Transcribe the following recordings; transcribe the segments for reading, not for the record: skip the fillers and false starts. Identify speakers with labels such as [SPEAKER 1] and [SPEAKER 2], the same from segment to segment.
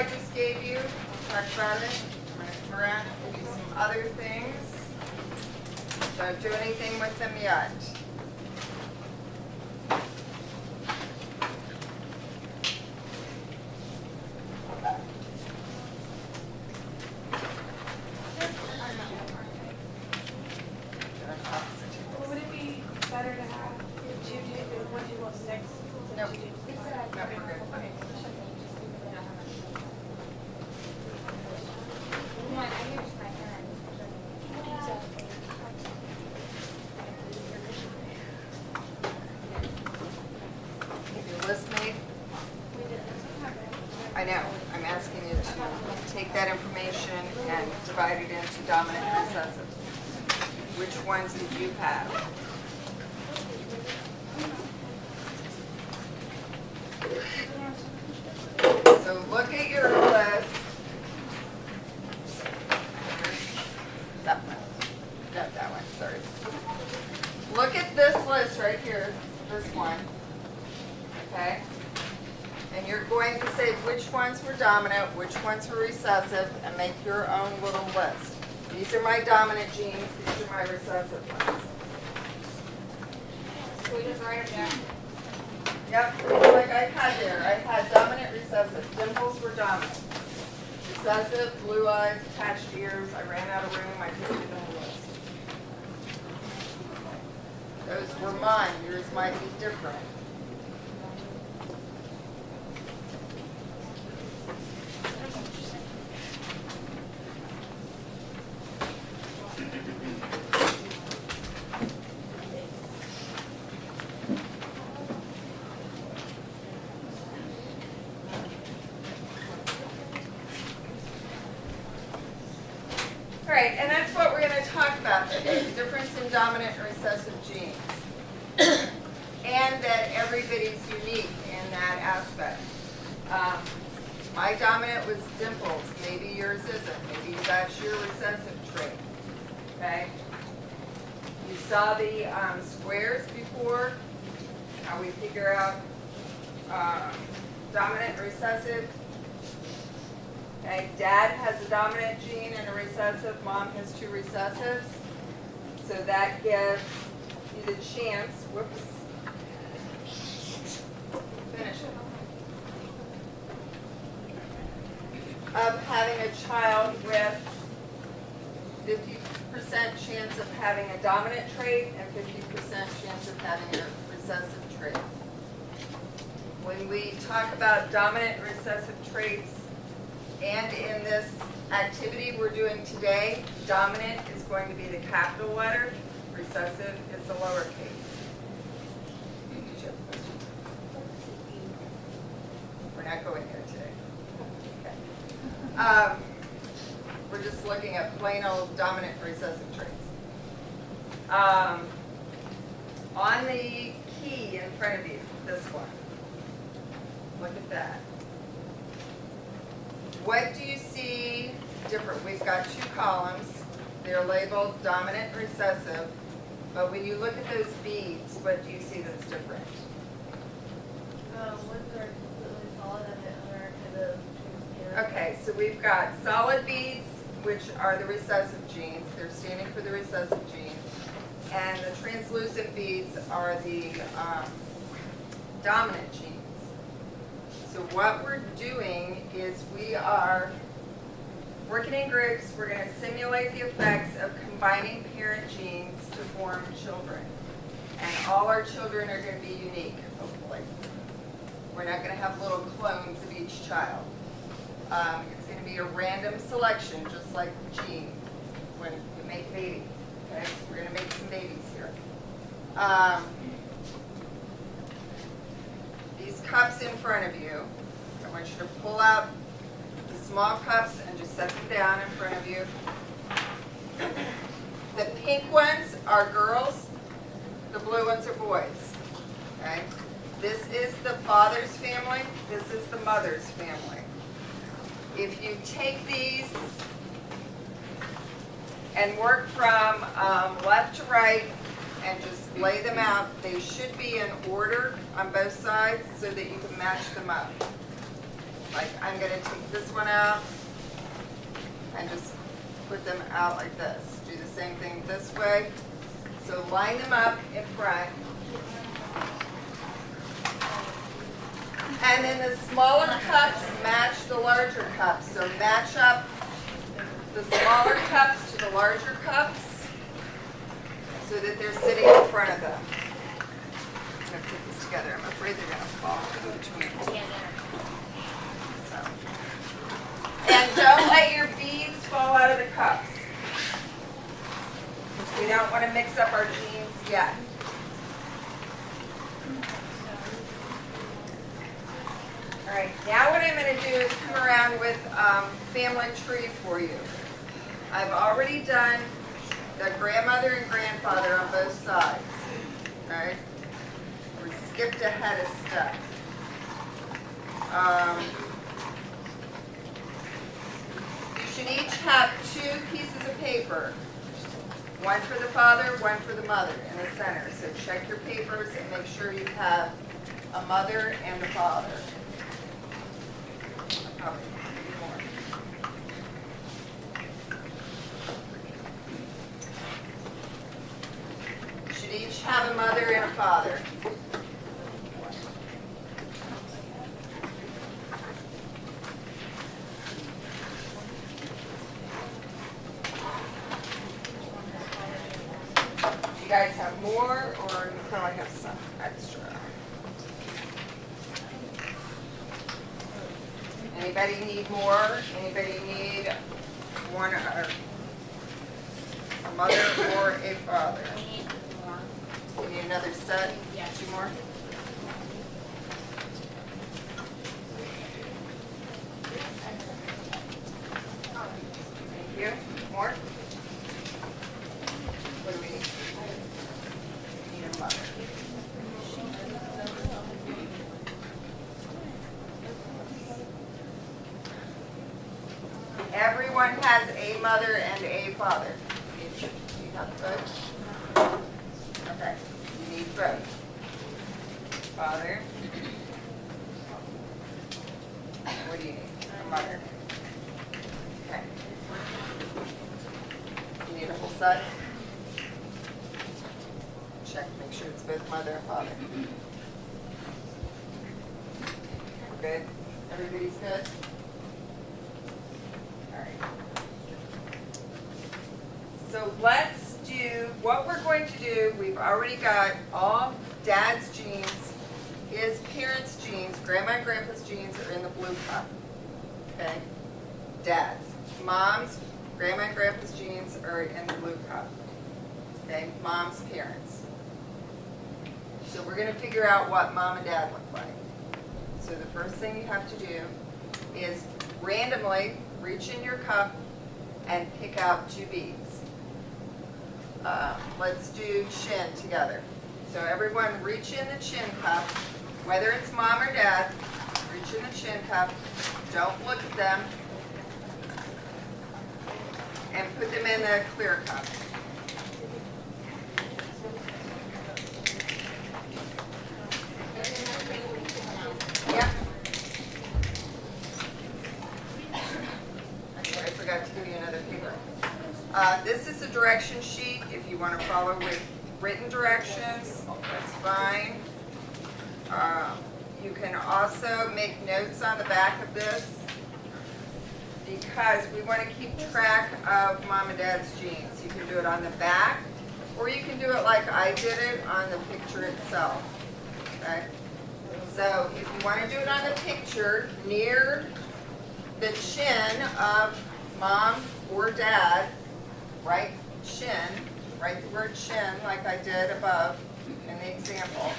[SPEAKER 1] I just gave you, talk about it. I'm going to come around and give you some other things. Don't do anything with them yet.
[SPEAKER 2] Would it be better to have two one table of six?
[SPEAKER 1] Nope. Nope, we're good.
[SPEAKER 2] Okay.
[SPEAKER 1] Your list made? I know. I'm asking you to take that information and divide it into dominant and recessive. Which ones did you have? So look at your list. That one. Not that one, sorry. Look at this list right here, this one. Okay? And you're going to say which ones were dominant, which ones were recessive, and make your own little list. These are my dominant genes, these are my recessive ones.
[SPEAKER 2] So we just write them down.
[SPEAKER 1] Yep, like I had there. I had dominant, recessive. Dimples were dominant. Recessive, blue eyes, attached ears. I ran out of room. I put it in the list. Those were mine. Yours might be different. All right, and that's what we're going to talk about today, the difference in dominant and recessive genes. And that everybody's unique in that aspect. My dominant was dimples. Maybe yours isn't. Maybe that's your recessive trait. Okay? You saw the squares before, how we figure out dominant and recessive. Okay, Dad has a dominant gene and a recessive. Mom has two recessives. So that gives you the chance, whoops, finish it, of having a child with 50% chance of having a dominant trait and 50% chance of having a recessive trait. When we talk about dominant and recessive traits, and in this activity we're doing today, dominant is going to be the capital letter, recessive is the lowercase. Did you have a question? We're not going there today. Okay. We're just looking at plain old dominant and recessive traits. On the key in front of you, this one, look at that. What do you see different? We've got two columns. They're labeled dominant and recessive. But when you look at those beads, what do you see that's different?
[SPEAKER 3] Ones are completely solid and the other are kind of transparent.
[SPEAKER 1] Okay, so we've got solid beads, which are the recessive genes. They're standing for the recessive genes. And the translucent beads are the dominant genes. So what we're doing is we are working in groups. We're going to simulate the effects of combining parent genes to form children. And all our children are going to be unique, hopefully. We're not going to have little clones of each child. It's going to be a random selection, just like the gene when we make babies. Okay, so we're going to make some babies here. These cups in front of you, I want you to pull out the small cups and just set them down in front of you. The pink ones are girls, the blue ones are boys. Okay? This is the father's family, this is the mother's family. If you take these and work from left to right and just lay them out, they should be in order on both sides so that you can match them up. Like, I'm gonna take this one out and just put them out like this. Do the same thing this way. So line them up in front. And then the smaller cups match the larger cups. So match up the smaller cups to the larger cups so that they're sitting in front of them. I'm going to put this together. I'm afraid they're going to fall in between. So. And don't let your beads fall out of the cups. We don't want to mix up our jeans yet. All right, now what I'm going to do is come around with family tree for you. I've already done the grandmother and grandfather on both sides. All right, we skipped ahead of stuff. You should each have 2 pieces of paper. One for the father, one for the mother in the center. So check your papers and make sure you have a mother and a father. Oh, more. You should each have a mother and a father. Do you guys have more, or you probably have some extra? Anybody need more? Anybody need one, a mother or a father?
[SPEAKER 3] We need more.
[SPEAKER 1] You need another set?
[SPEAKER 3] Yeah.
[SPEAKER 1] 2 more? Thank you. More? What do we need? Need a mother. Everyone has a mother and a father. You have both? Okay, you need both. Father. What do you need? A mother. Okay. You need a whole set? Check, make sure it's both mother and father. We're good? Everybody's good? So let's do, what we're going to do, we've already got all Dad's jeans, his parents' jeans, Grandma and Grandpa's jeans are in the blue cup, okay? Dad's. Mom's, Grandma and Grandpa's jeans are in the blue cup, okay? Mom's parents. So we're going to figure out what Mom and Dad look like. So the first thing you have to do is randomly reach in your cup and pick out 2 beads. Let's do chin together. So everyone reach in the chin cup, whether it's Mom or Dad, reach in the chin cup, don't look at them, and put them in the clear cup. Yep. Actually, I forgot to give you another paper. This is a direction sheet. If you want to follow with written directions, that's fine. You can also make notes on the back of this because we want to keep track of Mom and Dad's jeans. You can do it on the back, or you can do it like I did it on the picture itself. Okay? So if you want to do it on the picture, near the chin of Mom or Dad, write chin, write the word chin like I did above in the example.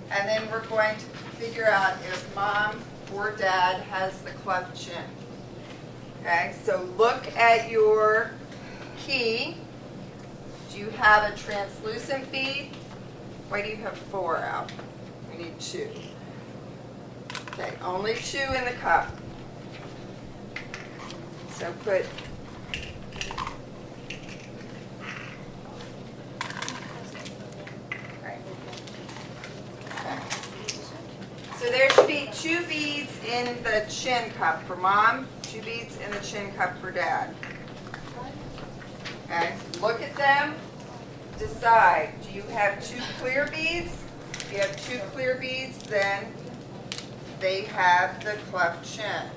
[SPEAKER 1] And then we're going to figure out if Mom or Dad has the cleft chin. Okay, so look at your key. Do you have a translucent bead? Why do you have 4 out? We need 2. Okay, only 2 in the cup. So put right. Okay. So there should be 2 beads in the chin cup for mom, 2 beads in the chin cup for dad. Okay, look at them, decide, do you have 2 clear beads? If you have 2 clear beads, then they have the cleft chin.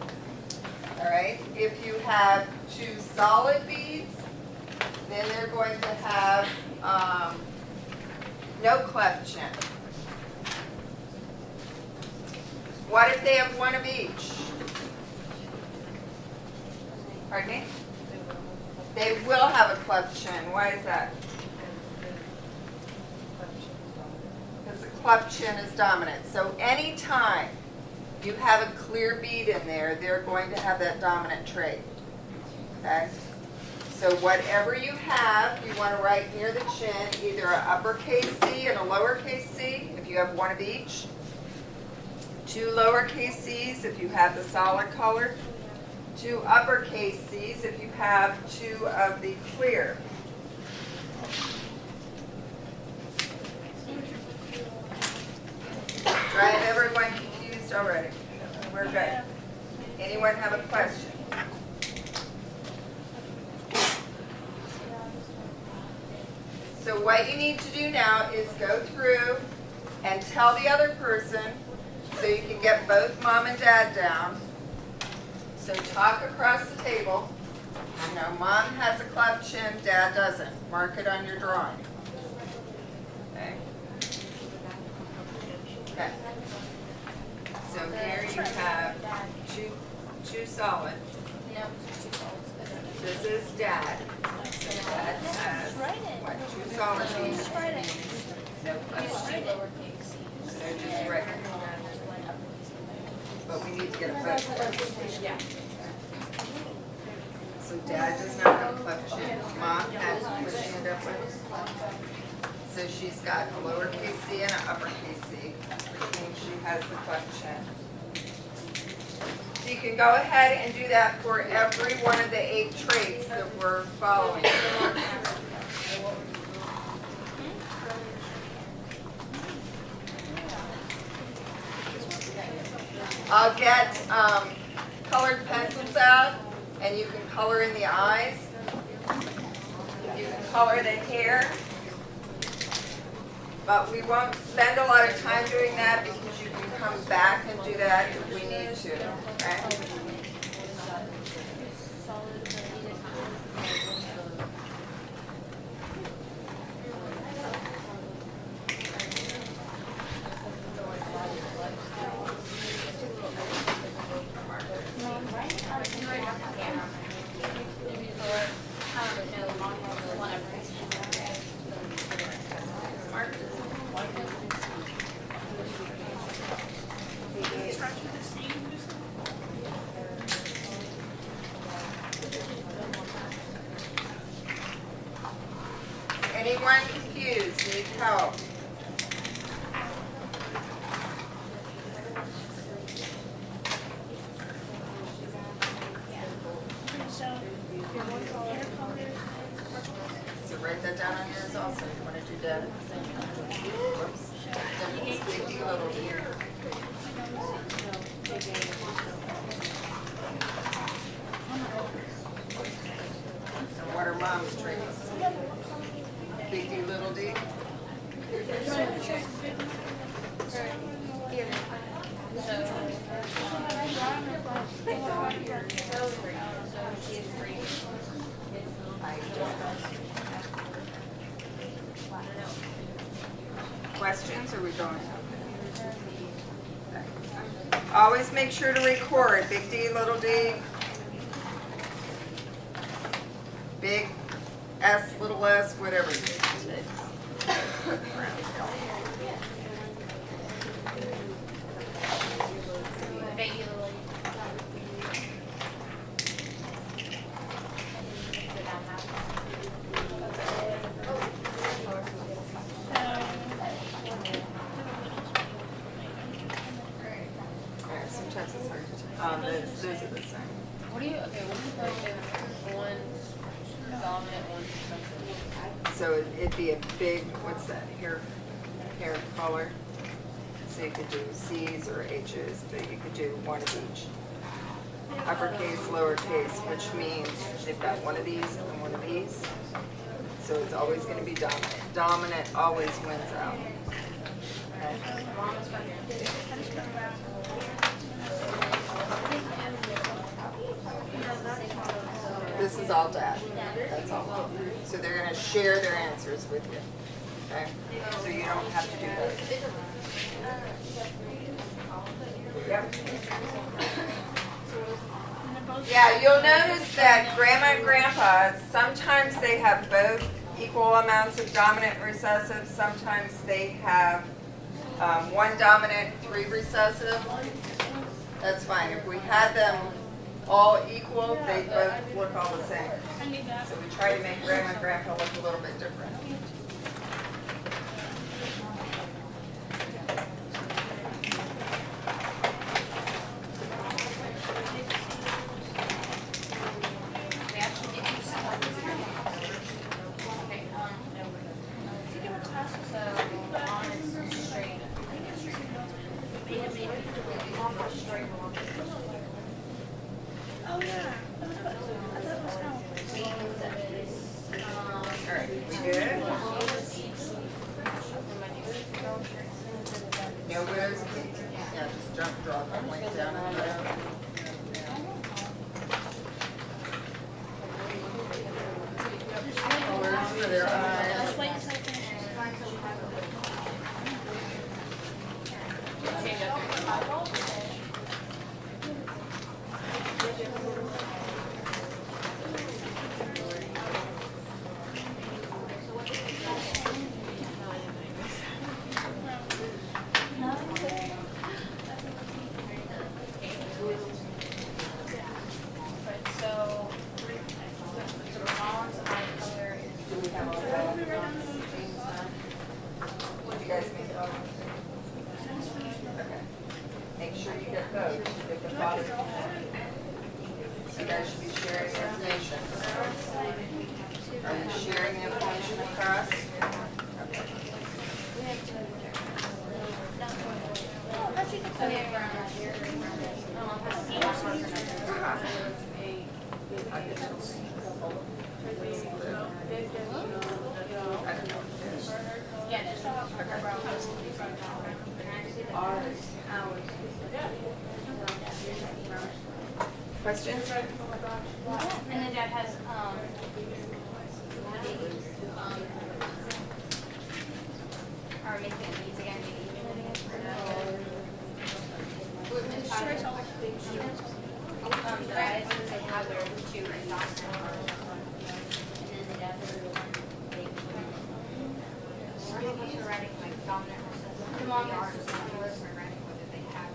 [SPEAKER 1] All right, if you have 2 solid beads, then they're going to have no cleft chin. What if they have 1 of each? Pardon me? They will have a cleft chin. Why is that? Because the cleft chin is dominant. So anytime you have a clear bead in there, they're going to have that dominant trait. Okay? So whatever you have, you want to write near the chin either an uppercase C and a lowercase c if you have 1 of each. 2 lowercase c's if you have the solid color. 2 uppercase c's if you have 2 of the clear. Do I have everyone confused already? We're good. Anyone have a question? So what you need to do now is go through and tell the other person so you can get both mom and dad down. So talk across the table. You know, mom has a cleft chin, dad doesn't. Mark it on your drawing. Okay. Okay. So here you have two solid. This is dad. So dad has what? 2 solid beads. No question. So just write it. But we need to get a both.
[SPEAKER 3] Yeah.
[SPEAKER 1] So dad does not have a cleft chin. Mom has, what's she end up with? So she's got a lowercase c and an uppercase c, which means she has the cleft chin. So you can go ahead and do that for every one of the 8 traits that we're following. I'll get colored pencils out, and you can color in the eyes. You can color the hair. But we won't spend a lot of time doing that because you can come back and do that if we need to. Okay? Anyone confused? Need help? So write that down on yours also. You want to do that at the same time? Whoops. Big D, little D. And what are mom's traits? Big D, little d? Questions, or are we going? Okay. Always make sure to record. Big D, little d. Big S, little s, whatever it takes. Sometimes it's hard to tell. Those are the same.
[SPEAKER 3] What do you put in one's dominant, one's recessive?
[SPEAKER 1] So it'd be a big, what's that, hair color? So you could do C's or H's, but you could do one of each. Uppercase, lowercase, which means they've got one of these and one of these. So it's always going to be dominant. Dominant always wins out. Okay. This is all dad. That's all. So they're going to share their answers with you. Okay? So you don't have to do that. Yep. Yeah, you'll notice that grandma and grandpa, sometimes they have both equal amounts of dominant and recessive. Sometimes they have one dominant, 3 recessive. That's fine. If we had them all equal, they both look all the same. So we try to make grandma and grandpa look a little bit different.
[SPEAKER 2] Oh, yeah. I thought it was how.
[SPEAKER 1] All right, we good? No widows? Yeah, just drop the link down and put it. Colors for their eyes. What you guys make of? Okay. Make sure you get those. You get the father. So you guys should be sharing the information. Are you sharing the information across? Okay. I don't know. Questions?
[SPEAKER 4] And then Dad has, are we making these again? Guys, they have their 2 written off. And then the dad are writing like dominant recessive. The mom is writing whether they have.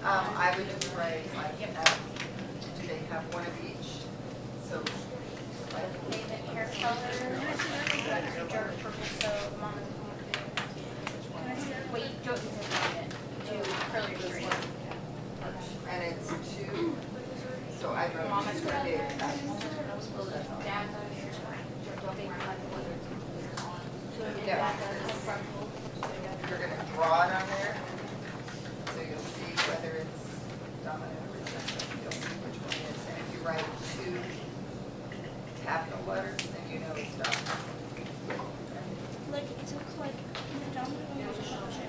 [SPEAKER 1] I would just write like, do they have one of each? So, like,
[SPEAKER 4] David hair color, dark purple, so the mom is wait, Joe can do curly straight.
[SPEAKER 1] and it's 2. So I wrote
[SPEAKER 4] Mom is
[SPEAKER 1] 2
[SPEAKER 4] curly.
[SPEAKER 1] big.
[SPEAKER 4] Dad's
[SPEAKER 1] Yeah. You're going to draw it on there. So you'll see whether it's dominant or recessive. You'll see which one it is. And if you write 2 capital letters, then you know it's dominant.
[SPEAKER 2] Like, it's like the dominant one was a function.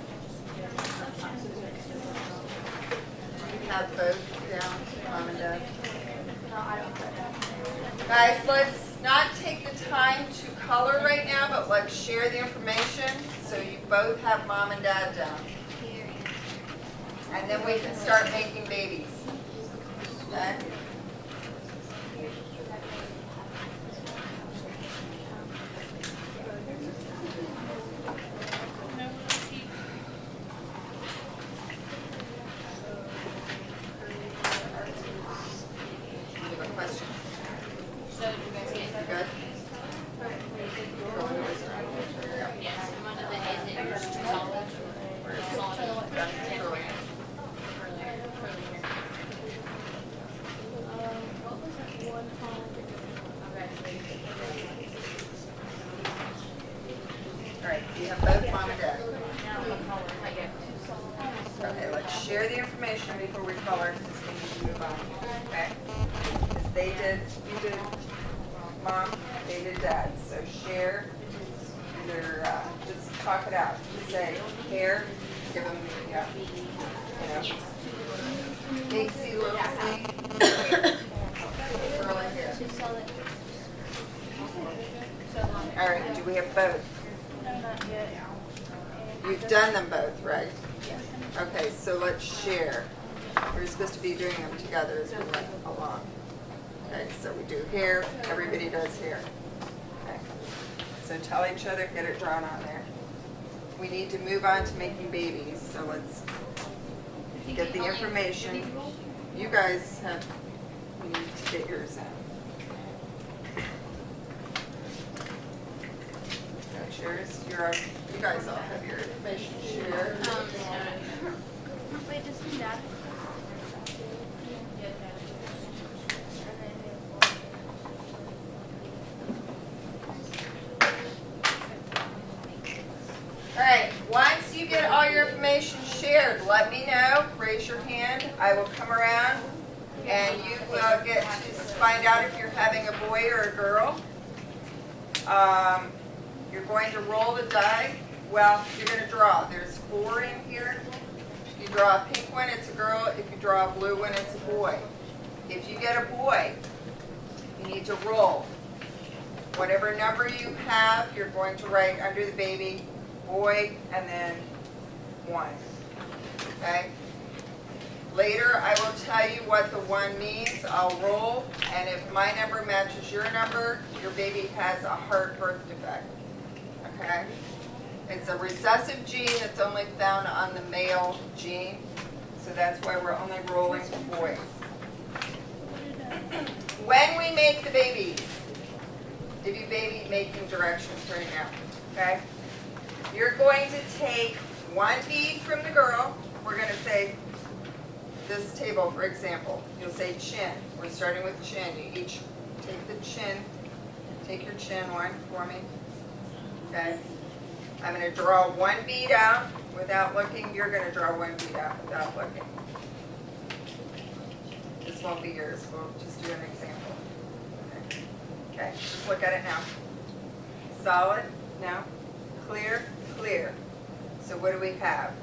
[SPEAKER 1] You have both down, Mom and Dad.
[SPEAKER 4] No, I don't.
[SPEAKER 1] Guys, let's not take the time to color right now, but let's share the information so you both have Mom and Dad down. And then we can start making babies. Okay? You have a question?
[SPEAKER 4] So you guys get
[SPEAKER 1] You good?
[SPEAKER 4] yes, one of the is it yours too solid? Solid.
[SPEAKER 1] Curly.
[SPEAKER 4] Curly hair.
[SPEAKER 1] Okay, let's share the information before we color, because we need to move on, okay? 'Cause they did, you did mom, they did dad, so share, either, just talk it out, just say, here, give them, yeah, you know. Casey, look at me. Girl in here. All right, do we have both?
[SPEAKER 2] No, not yet.
[SPEAKER 1] You've done them both, right? Okay, so let's share. We're supposed to be doing them together as we went along. Okay, so we do hair, everybody does hair. Okay. So tell each other, get it drawn on there. We need to move on to making babies, so let's get the information. You guys have, you need to get yours in. Got yours, you guys all have your information shared.
[SPEAKER 2] Wait, does he dad?
[SPEAKER 1] All right, once you get all your information shared, let me know, raise your hand, I will come around and you will get to find out if you're having a boy or a girl. You're going to roll the die. Well, you're going to draw. There's 4 in here. If you draw a pink one, it's a girl. If you draw a blue one, it's a boy. If you get a boy, you need to roll. Whatever number you have, you're going to write under the baby, boy, and then 1. Okay? Later, I will tell you what the 1 means. I'll roll, and if my number matches your number, your baby has a heart birth defect. Okay? It's a recessive gene that's only found on the male gene, so that's why we're only rolling for boys. When we make the babies, give you baby making directions right now. Okay? You're going to take 1 bead from the girl. We're going to say, this table, for example, you'll say chin. We're starting with chin. You each take the chin. Take your chin one for me. Okay. I'm going to draw 1 bead out without looking. You're going to draw 1 bead out without looking. This won't be yours. We'll just do an example. Okay. Okay. Just look at it now. Solid. Now. Clear. Clear. So what do we have?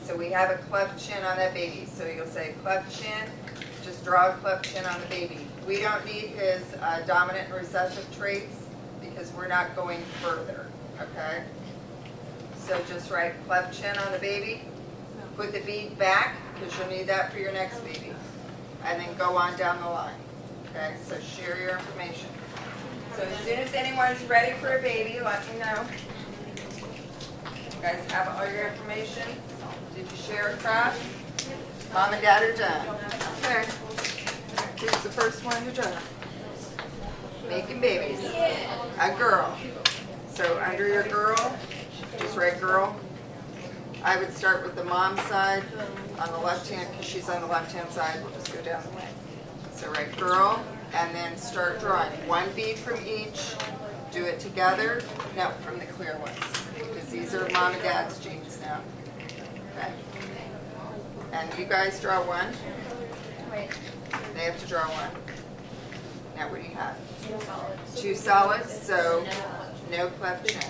[SPEAKER 1] So we have a cleft chin on that baby. So you'll say cleft chin, just draw a cleft chin on the baby. We don't need his dominant and recessive traits because we're not going further, okay? So just write cleft chin on the baby, put the bead back because you'll need that for your next baby, and then go on down the line, okay? So share your information. So as soon as anyone's ready for a baby, let me know. You guys have all your information? Did you share across? Mom and Dad are done. Okay. Who's the first one to draw? Making babies. A girl. So under your girl, just write girl. I would start with the mom side on the left hand, because she's on the left hand side. We'll just go down the way. So write girl, and then start drawing. 1 bead from each. Do it together. No, from the clear ones, because these are mom and dad's genes now. Okay. And you guys draw 1.
[SPEAKER 3] Wait,
[SPEAKER 1] They have to draw 1. Now what do you have?
[SPEAKER 3] 2 solids.
[SPEAKER 1] 2 solids, so no cleft chin.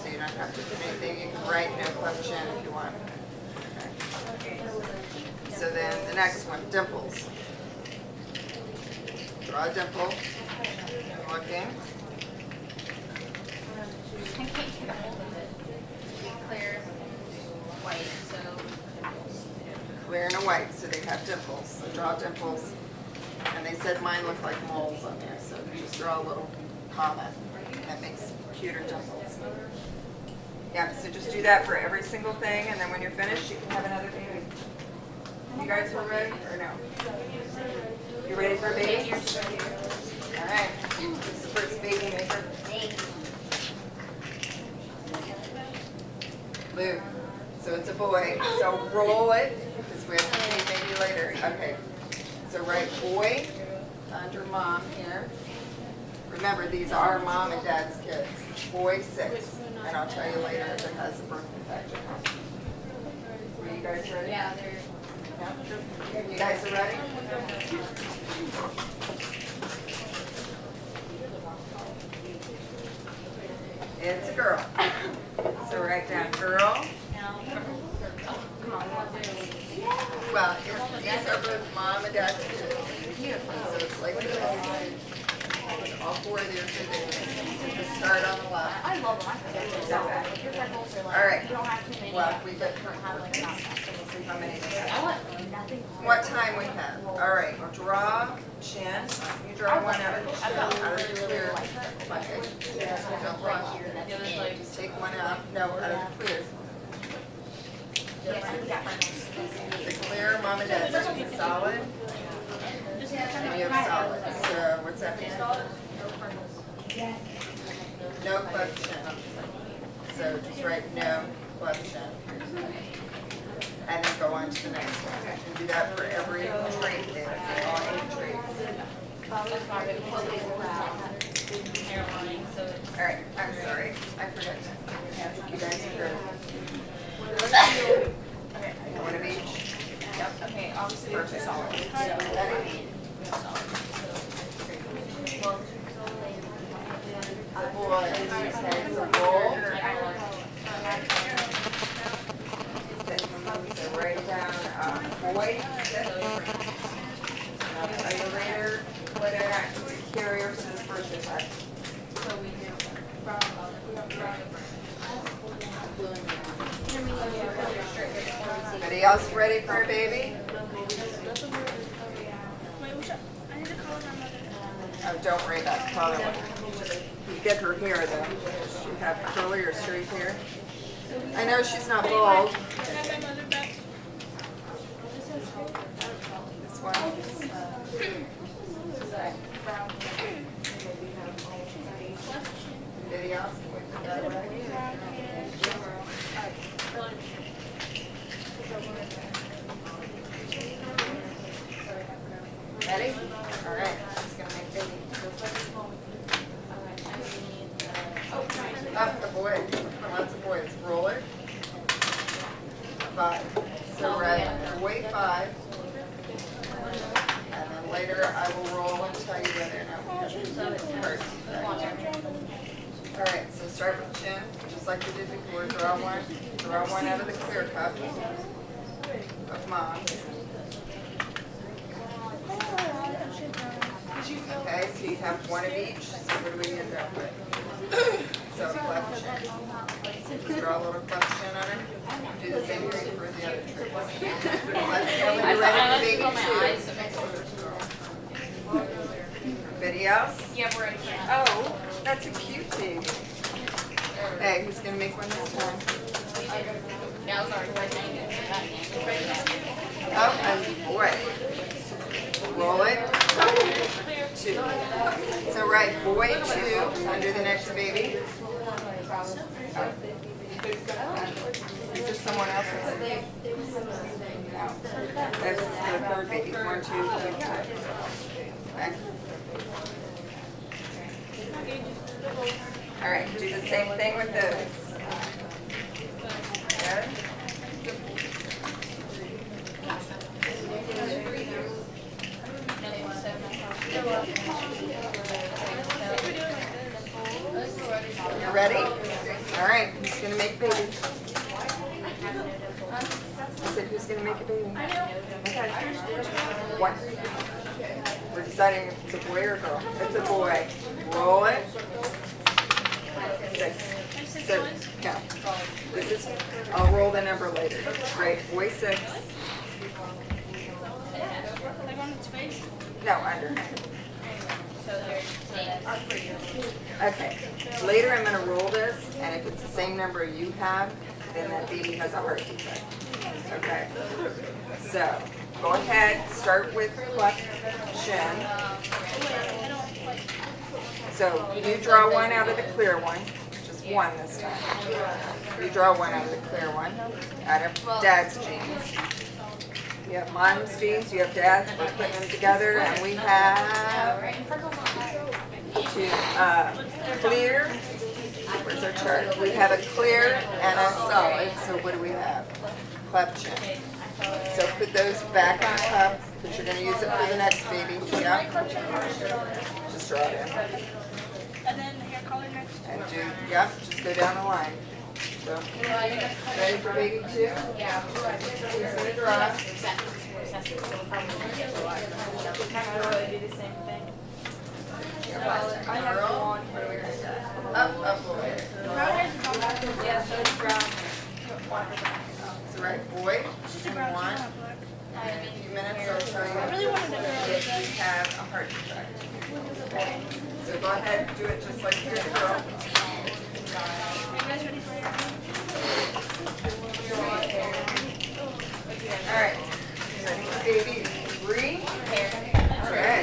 [SPEAKER 1] So you don't have to do anything. You can write no cleft chin if you want. Okay. So then the next one, dimples. Draw a dimple. I'm looking.
[SPEAKER 3] I can't get a hold of it. Be clear, white, so.
[SPEAKER 1] Clear and a white, so they have dimples. So draw dimples. And they said mine look like moles on there, so you just draw a little comma. That makes cuter dimples. Yeah, so just do that for every single thing, and then when you're finished, you can have another baby. You guys are ready, or no? You ready for a baby? All right. Who's the first baby maker? Luke. So it's a boy. So roll it, because we have to say baby later. Okay. So write boy under mom here. Remember, these are mom and dad's kids. Boy 6. And I'll tell you later if it has a birth defect. you guys ready?
[SPEAKER 3] Yeah, they're.
[SPEAKER 1] You guys are ready? It's a girl. So write down girl. Well, these are both mom and dad's kids. So it's like this. All four of these are there. Just start on the left.
[SPEAKER 4] I love them. I forget them. Your freckles are like,
[SPEAKER 1] All right.
[SPEAKER 4] you don't have too many.
[SPEAKER 1] Well, we got
[SPEAKER 4] You don't have like
[SPEAKER 1] Let's
[SPEAKER 4] not
[SPEAKER 1] see how many we
[SPEAKER 3] I
[SPEAKER 1] have.
[SPEAKER 3] want
[SPEAKER 4] nothing.
[SPEAKER 1] What time we have? All right, draw chin. You draw one out of the chin, out of the clear. Okay. Don't rush. Just take one out. No, out of the clear.
[SPEAKER 4] Yes, we got freckles.
[SPEAKER 1] The clear, mom and dad, so it's solid. And you have solid. So what's that mean? No cleft chin. So just write no cleft chin. And then go on to the next one. And do that for every trait there, all 8 traits. All right, I'm sorry, I forgot. You guys are good. One of each.
[SPEAKER 3] Yep, okay, obviously they're
[SPEAKER 1] Perfect.
[SPEAKER 3] solid.
[SPEAKER 1] Ready? The boy, okay, so roll. So write down, boy, are you later, whatever, carrier to the first effect.
[SPEAKER 3] So we do brown color.
[SPEAKER 1] Anybody else ready for a baby?
[SPEAKER 2] Wait, which I need to call my mother.
[SPEAKER 1] Oh, don't worry about the color one. You get her hair though. She have curly or straight hair. I know she's not bald.
[SPEAKER 2] Can I have my mother back?
[SPEAKER 1] This one. Anybody else? Can we put that away? Ready? All right. It's gonna make baby. Up the boy. Lots of boys. Roll it. 5. So right, weight 5. And then later I will roll and tell you whether or not we have to first. All right, so start with chin, just like we did before. Draw one. Draw one out of the clear cup of mom's. Okay, so you have one of each. So what do we end up with? So cleft chin. Draw a little cleft chin on her. Do the same thing for the other tricks. Let me know when you're ready for baby two. Anybody else?
[SPEAKER 3] Yeah, we're ready for that.
[SPEAKER 1] Oh, that's a cutie. Hey, who's gonna make one this time?
[SPEAKER 3] Yeah, I was already ready.
[SPEAKER 1] Oh, and boy. Roll it. 2. So write boy 2 under the next baby. Is this someone else's? No. This is the third baby. 1, 2, 3, 4. Okay. All right, do the same thing with those. Good. You ready? All right, who's gonna make baby? I said, who's gonna make a baby? Okay. One. We're deciding if it's a boy or a girl. It's a boy. Roll it. 6. So, no. This is, I'll roll the number later. Great, boy 6.
[SPEAKER 2] Like on its face?
[SPEAKER 1] No, under.
[SPEAKER 3] So they're
[SPEAKER 1] Okay. Later I'm gonna roll this, and if it's the same number you have, then that baby has a heart defect. Okay. So, go ahead, start with cleft chin. So, you draw one out of the clear one. Just one this time. You draw one out of the clear one, out of dad's genes. You have mom's genes, you have dad's, we're putting them together, and we have clear. Where's our chart? We have a clear and a solid, so what do we have? cleft chin. So put those back in the cup, because you're going to use it for the next baby. Yeah. Just draw it in.
[SPEAKER 2] And then the hair color next.
[SPEAKER 1] And do, yeah, just go down the line. So, ready for baby 2?
[SPEAKER 4] Yeah.
[SPEAKER 1] Who's going to draw?
[SPEAKER 3] I have one. What do we got?
[SPEAKER 1] Up, boy.
[SPEAKER 3] Yeah, so it's brown.
[SPEAKER 1] So right, boy,
[SPEAKER 2] She's a
[SPEAKER 1] and
[SPEAKER 2] brown,
[SPEAKER 1] one.
[SPEAKER 2] she's not black.
[SPEAKER 1] In a few minutes, I'll tell you
[SPEAKER 2] I really wanted to go
[SPEAKER 1] if
[SPEAKER 2] with
[SPEAKER 1] you have a heart defect. Okay, so go ahead and do it just like you did the girl.
[SPEAKER 2] Are you guys ready for your
[SPEAKER 1] All right, ready for baby 3? Okay.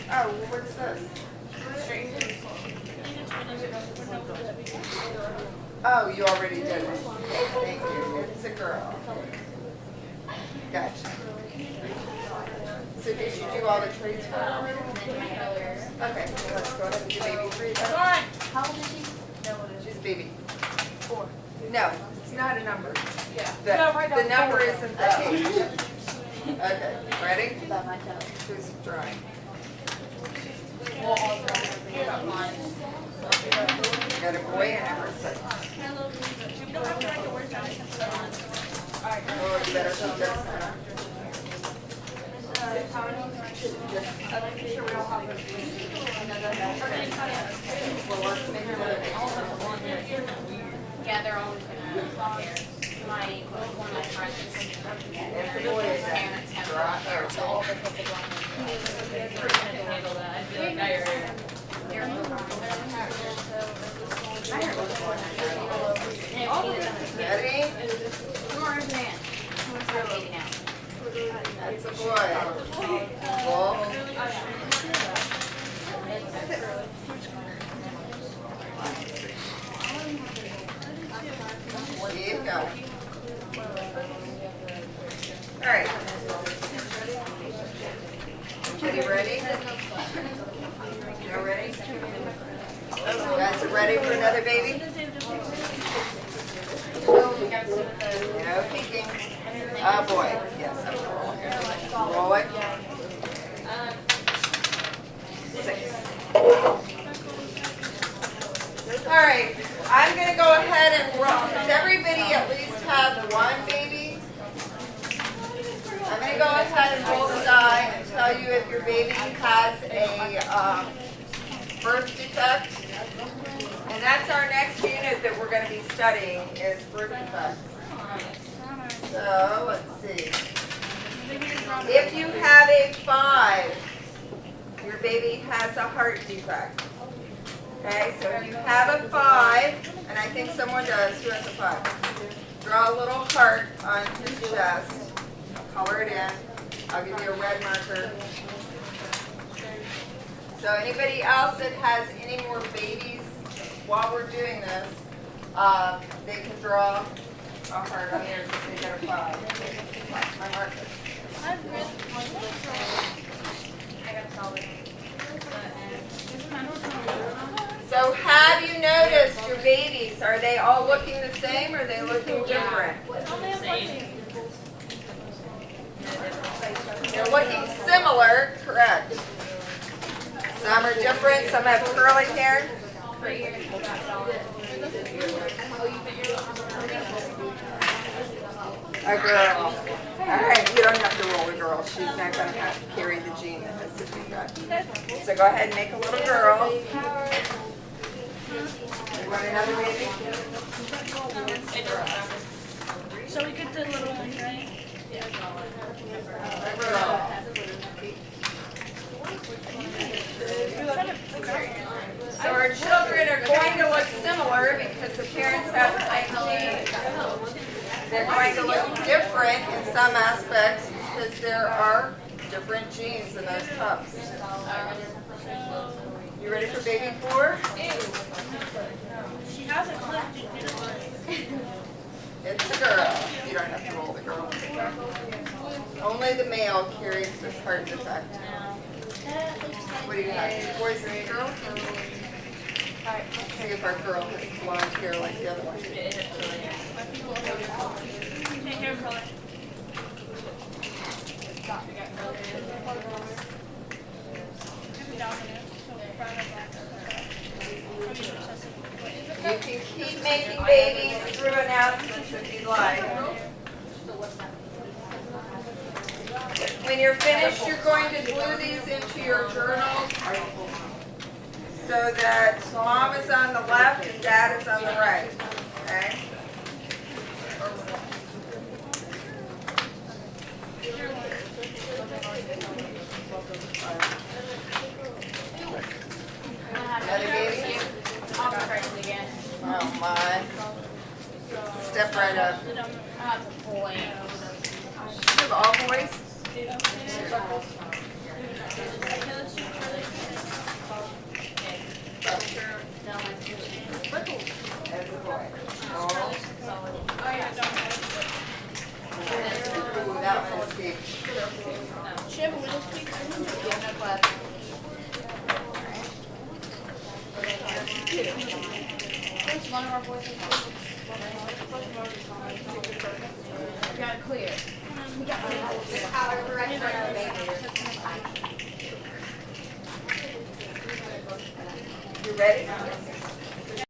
[SPEAKER 1] Oh, what's this? Oh, you already did it. Thank you. It's a girl. Gotcha. So did you do all the traits for her already? Okay, so let's go ahead and do baby 3 then.
[SPEAKER 4] How old is she?
[SPEAKER 1] She's baby 4. No, it's not a number.
[SPEAKER 3] Yeah.
[SPEAKER 1] The number isn't the age. Okay, ready? Who's drawing?
[SPEAKER 3] Well, all brown.
[SPEAKER 1] Got a boy and number 6.
[SPEAKER 2] You don't have to write the words down.
[SPEAKER 1] Oh, you better keep this one. Well, let's make another picture.
[SPEAKER 4] Yeah, they're all there. My, one of my friends,
[SPEAKER 1] It's a boy again.
[SPEAKER 4] parents have
[SPEAKER 1] Draw
[SPEAKER 4] hair, so all the kids are going to handle that. I feel like I
[SPEAKER 1] Ready?
[SPEAKER 4] Who are his man? Who's their baby now?
[SPEAKER 1] That's a boy. Bull. Keep going. All right. Everybody ready? You ready? You guys are ready for another baby? No peeking. Oh boy. Yes, I'm rolling here. Roll it. 6. All right. I'm going to go ahead and roll. Does everybody at least have one baby? I'm going to go ahead and roll the die and tell you if your baby has a birth defect. And that's our next unit that we're going to be studying is birth defects. So, let's see. If you have a 5, your baby has a heart defect. Okay, so if you have a 5, and I think someone does, who has a 5? Draw a little heart on his chest. Color it in. I'll give you a red marker. So anybody else that has any more babies while we're doing this, they can draw a heart on theirs if they get a 5. My marker.
[SPEAKER 4] I got solid.
[SPEAKER 1] So have you noticed your babies? Are they all looking the same or are they looking different? They're looking similar, correct. Some are different, some have curly hair. A girl. Alright, you don't have to roll a girl. She's not going to have to carry the gene that has to be done. So go ahead and make a little girl. You want another baby?
[SPEAKER 2] So we get the little ones, right?
[SPEAKER 1] A girl. So our children are going to look similar because the parents have the same genes. They're going to look different in some aspects because there are different genes in those pups. You ready for baby 4?
[SPEAKER 2] She has a clip.
[SPEAKER 1] It's a girl. You don't have to roll the girl. Only the male carries this heart defect. What do you have? 2 boys and 2 girls? Alright, let's see if our girl has blonde hair like the other one.
[SPEAKER 2] Okay, hair color. Maybe dominant, so brown or black. Maybe recessive.
[SPEAKER 1] You can keep making babies through announcements if you'd like. When you're finished, you're going to glue these into your journals so that mom is on the left and dad is on the right. Okay? Another baby?
[SPEAKER 3] I'll be pregnant again.
[SPEAKER 1] Oh my. Step right up.
[SPEAKER 2] The dominant.
[SPEAKER 3] That's a boy.
[SPEAKER 1] You have all boys?
[SPEAKER 2] Okay, let's do Charlie.
[SPEAKER 1] As a boy. Oh,
[SPEAKER 2] Oh yeah, dominant.
[SPEAKER 1] ooh, that one escaped.
[SPEAKER 2] She have a widow's peak.
[SPEAKER 3] Which one of our boys is We got it clear.
[SPEAKER 1] You ready?